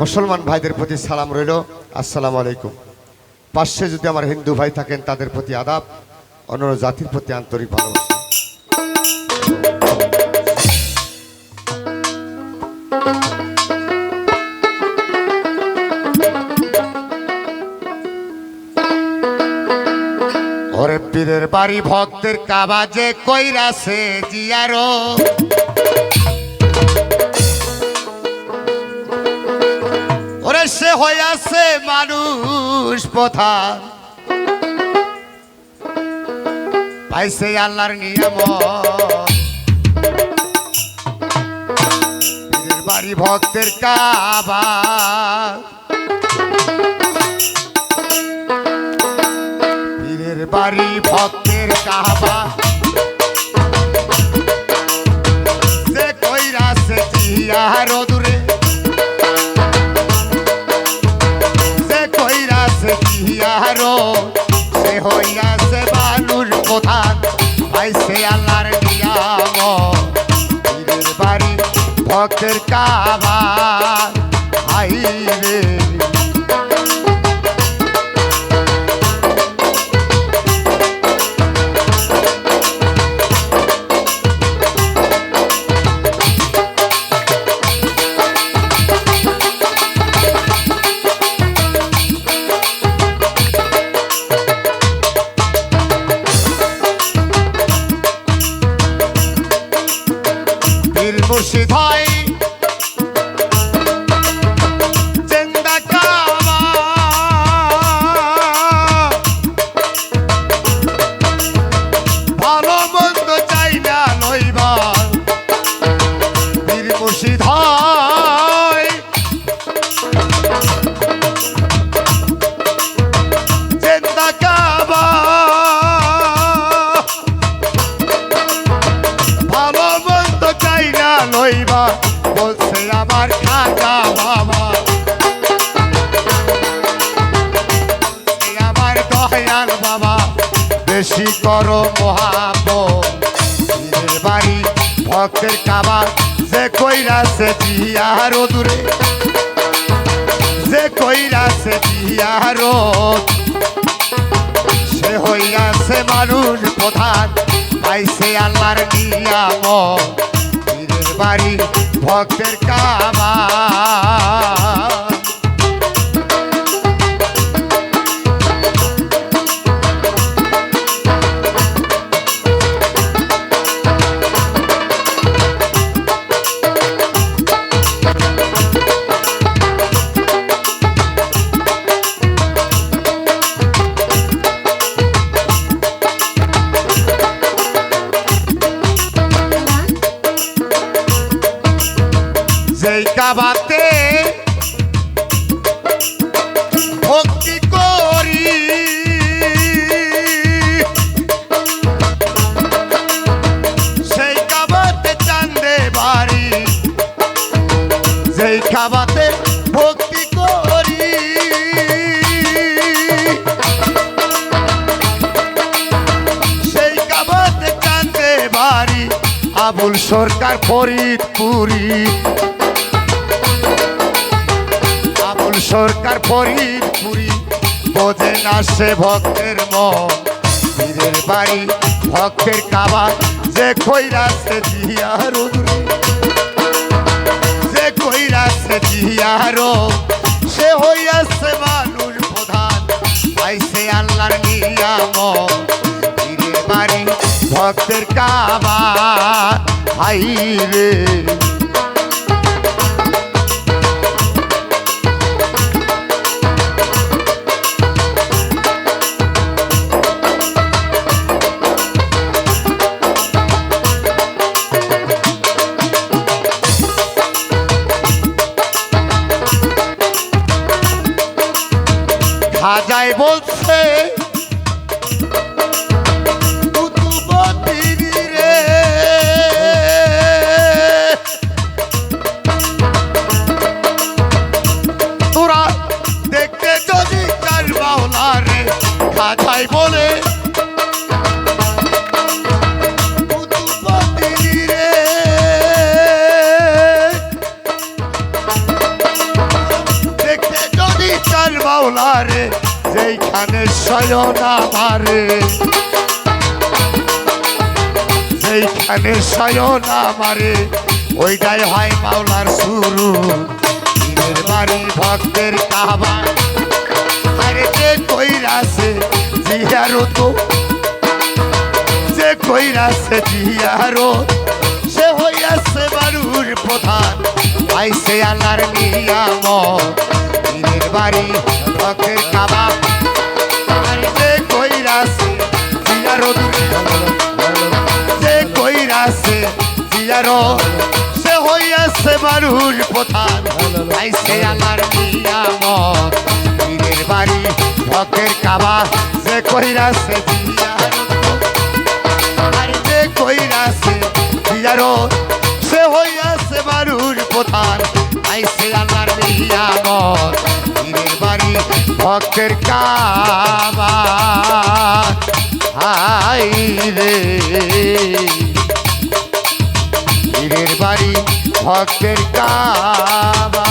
মুসলমান ভাইদের প্রতি সালাম রইল, আসসালামু আলাইকুম। পাশে যদি আমার হিন্দু ভাই থাকেন তাদের প্রতি আদাব, অন্য জাতির প্রতি আন্তরিক ভালোবাসা। ওরে পীরের বাড়ি ভক্তের কাবা যে কইরাছে জিয়ারো, ওরে সে হইয়াছে মানুষ প্রধান, পাইছে আল্লাহর নিয়ামত। পীরের বাড়ি ভক্তের কাবা, পীরের বাড়ি ভক্তের কাবা সে কইরাছে জিয়ারো দূরে, সে কইরাছে জিয়ারো, সে হইয়াছে মানুষ প্রধান, পাইছে আল্লাহর নিয়ামত। পীরের বাড়ি ভক্তের কাবা আইরে, মুর্শিদ হয় জিন্দা কাবা, ভালো মন্দ চাই না লইবা। পীর মুর্শিদ হয় জিন্দা কাবা, ভালো মন্দ চাই না লইবা, বলছে আমার খাজা বাবা, আমার দয়াল বাবা, বেশি করো মহাব্বত। পীরের বাড়ি ভক্তের কাবা যে কইরাছে জিয়ারো দূরে, যে কইরাছে জিয়ারো, সে হইয়াছে মানুষ প্রধান, পাইছে আল্লাহর নিয়ামত। পীরের বাড়ি ভক্তের কাবা, যেই কাবাতে ভক্তি করি, সেই কাবাতে চান্দে বাড়ি, যেই কাবাতে ভক্তি করি, সেই কাবাতে চান্দে বাড়ি, আবুল সরকার ফরিদপুরি, আবুল সরকার ফরিদপুরি, বোঝে না সে ভক্তের মন। পীরের বাড়ি ভক্তের কাবা যে কইরাছে জিয়ারো দূরে, যে কইরাছে জিয়ারো, সে হইয়াছে মানুষ প্রধান, পাইছে আল্লাহর নিয়ামত। পীরের বাড়ি ভক্তের কাবা হাইরে, খাজাই বলছে রে, তোরা দেখতে যদি চার বাউলা রে, খাজাই বলে রে, মাওলারে যেইখানে শয়ন আমারে যেইখানে শয়ন আমারে ওইটাই হয় মাওলার শুরু পীরের বাড়ি ভক্তের কাবা আরে যে কইরাছে জিয়ারত যে কইরাছে জিয়ারত সে হইয়াছে বাড়ুর প্রধান আইসে আল্লাহর নিয়ামত পীরের বাড়ি ভক্তের কাবা আরে যে কইরাছে জিয়ারত যে কইরাছে জিয়ারত সে হইয়াছে বাড়ুর প্রধান আইসে আল্লাহর নিয়ামত পীরের বাড়ি ভক্তের কাবা যে কইরাছে জিয়ারত আরে যে কইরাছে জিয়ারত সে হইয়াছে বাড়ুর প্রধান আইসে আল্লাহর নিয়ামত পীরের বাড়ি ভক্তের কাবা হাই রে পীরের বাড়ি ভক্তের কাবা